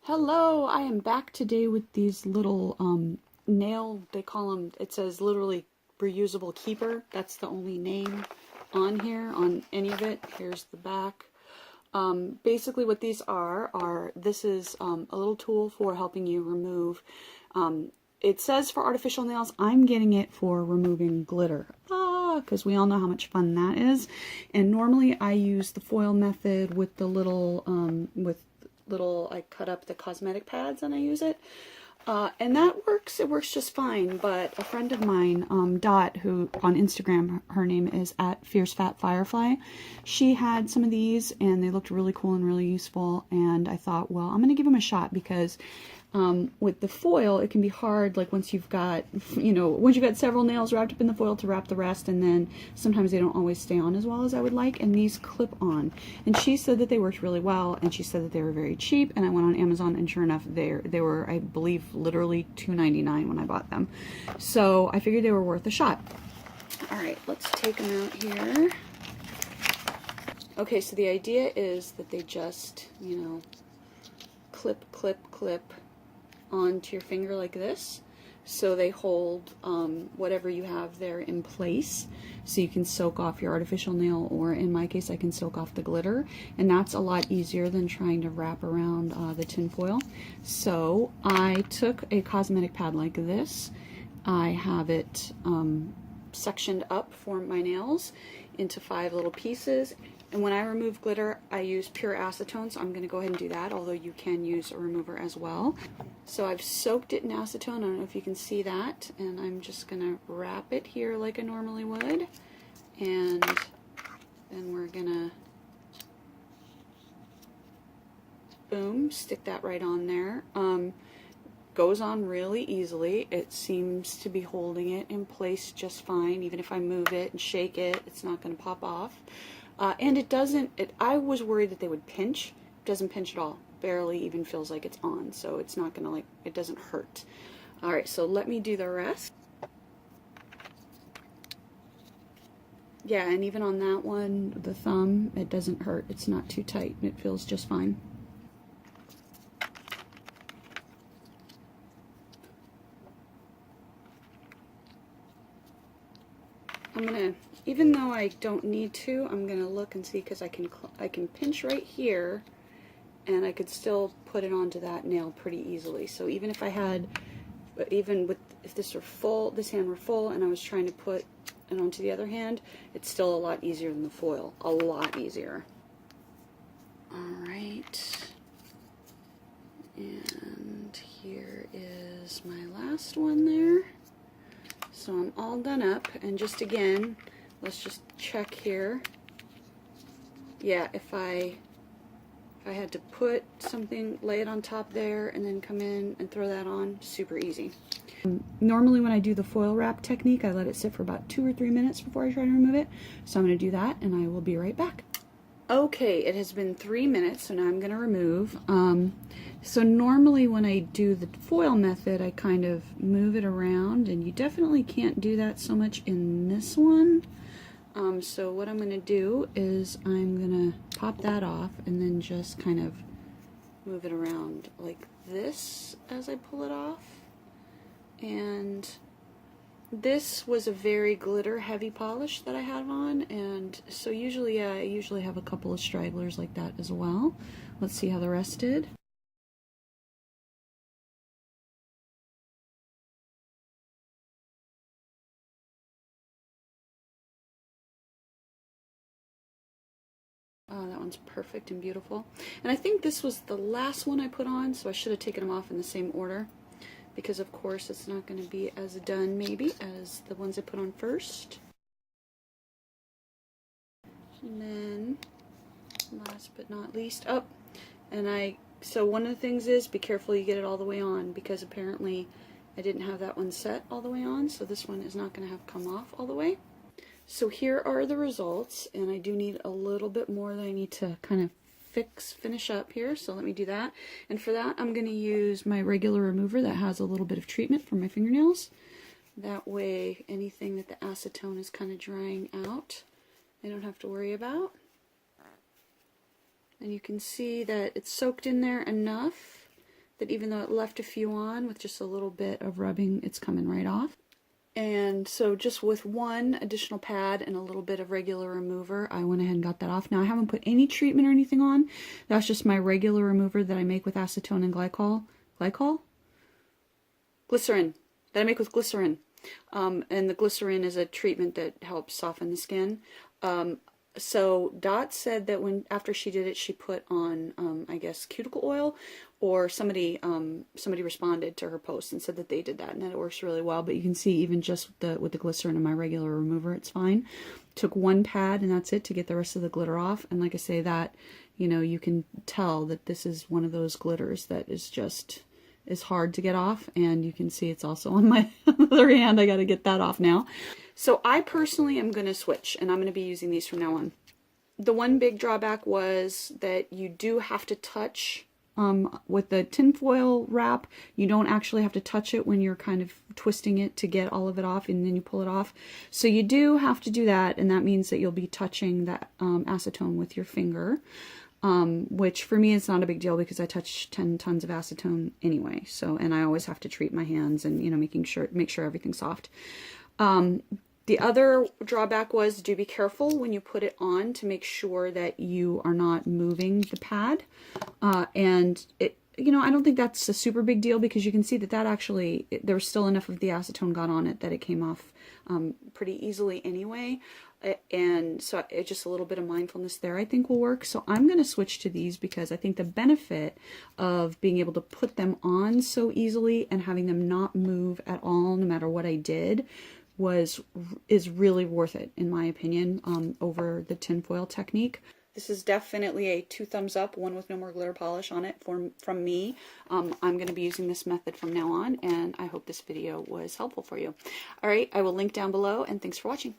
Hello, I am back today with these little nail, they call them, it says literally reusable keeper. That's the only name on here, on any of it. Here's the back. Basically what these are this is a little tool for helping you remove, it says for artificial nails, I'm getting it for removing glitter. Because we all know how much fun that is. And normally I use the foil method with the little, I cut up the cosmetic pads and I use it. And that works, it works just fine, but a friend of mine, Dot, who on Instagram, her name is @FierceFatFirefly, she had some of these and they looked really cool and really useful, and I thought, well, I'm going to give them a shot because with the foil, it can be hard, like once you've got, once you've got several nails wrapped up in the foil to wrap the rest, and then sometimes they don't always stay on as well as I would like, and these clip on. And she said that they worked really well, and she said that they were very cheap, and I went on Amazon, and sure enough, they were, I believe, literally $2.99 when I bought them. So I figured they were worth a shot. Alright, let's take them out here. Okay, so the idea is that they just, clip, clip, clip onto your finger like this, so they hold whatever you have there in place, so you can soak off your artificial nail, or in my case I can soak off the glitter, and that's a lot easier than trying to wrap around the tin foil. So I took a cosmetic pad like this. I have it sectioned up for my nails into 5 little pieces. And when I remove glitter, I use pure acetone, so I'm going to go ahead and do that, although you can use a remover as well. So I've soaked it in acetone, I don't know if you can see that, and I'm just going to wrap it here like I normally would, and then we're going to, boom, stick that right on there. Goes on really easily. It seems to be holding it in place just fine. Even if I move it and shake it, it's not going to pop off. And it doesn't, I was worried that they would pinch. It doesn't pinch at all. Barely even feels like it's on. So it's not going to, it doesn't hurt. Alright, so let me do the rest. Yeah, and even on that one, the thumb, it doesn't hurt. It's not too tight. It feels just fine. I'm gonna, even though I don't need to, I'm gonna look and see, because I can pinch right here, and I could still put it onto that nail pretty easily. So even if I had, if this were full, this hand were full, and I was trying to put it onto the other hand, it's still a lot easier than the foil. A lot easier. Alright. And here is my last one there. So I'm all done up, and just again, let's just check here. Yeah, if I had to put something, lay it on top there, and then come in and throw that on, super easy. Normally when I do the foil wrap technique, I let it sit for about 2 or 3 minutes before I try to remove it. So I'm going to do that, and I will be right back. Okay, it has been 3 minutes, so now I'm going to remove. So normally when I do the foil method, I kind of move it around, and you definitely can't do that so much in this one. So what I'm going to do is I'm going to pop that off and then just kind of move it around like this as I pull it off. And this was a very glitter heavy polish that I had on, and so usually, I usually have a couple of stragglers like that as well. Let's see how the rest did. Oh, that one's perfect and beautiful. And I think this was the last one I put on, so I should have taken them off in the same order, because of course it's not going to be as done maybe as the ones I put on first. And then last but not least, so one of the things is be careful you get it all the way on, because apparently I didn't have that one set all the way on, so this one is not going to have come off all the way. So here are the results, and I do need a little bit more that I need to kind of finish up here, so let me do that. And for that, I'm going to use my regular remover that has a little bit of treatment for my fingernails. That way, anything that the acetone is kind of drying out, I don't have to worry about. And you can see that it's soaked in there enough that even though it left a few on, with just a little bit of rubbing, it's coming right off. And so just with one additional pad and a little bit of regular remover, I went ahead and got that off. Now I haven't put any treatment or anything on. That's just my regular remover that I make with acetone and glycerin, that I make with glycerin. And the glycerin is a treatment that helps soften the skin. So Dot said that after she did it, she put on, I guess, cuticle oil, or somebody responded to her post and said that they did that and that it works really well. But you can see even just with the glycerin and my regular remover, it's fine. Took one pad and that's it to get the rest of the glitter off. And like I say, that, you know, you can tell that this is one of those glitters that is hard to get off, and you can see it's also on my other hand. I got to get that off now. So I personally am going to switch, and I'm going to be using these from now on. The one big drawback was that you do have to touch with the tinfoil wrap. You don't actually have to touch it when you're kind of twisting it to get all of it off, and then you pull it off. So you do have to do that, and that means that you'll be touching that acetone with your finger. Which for me is not a big deal because I touch 10 tons of acetone anyway. So, and I always have to treat my hands and, you know, make sure everything's soft. The other drawback was, do be careful when you put it on to make sure that you are not moving the pad. And it, you know, I don't think that's a super big deal because you can see that actually, there's still enough of the acetone got on it that it came off pretty easily anyway. And so it's just a little bit of mindfulness there I think will work. So I'm going to switch to these because I think the benefit of being able to put them on so easily and having them not move at all no matter what I did is really worth it, in my opinion, over the tinfoil technique. This is definitely a 2 thumbs up, one with no more glitter polish on it from me. I'm going to be using this method from now on, and I hope this video was helpful for you. All right, I will link down below, and thanks for watching.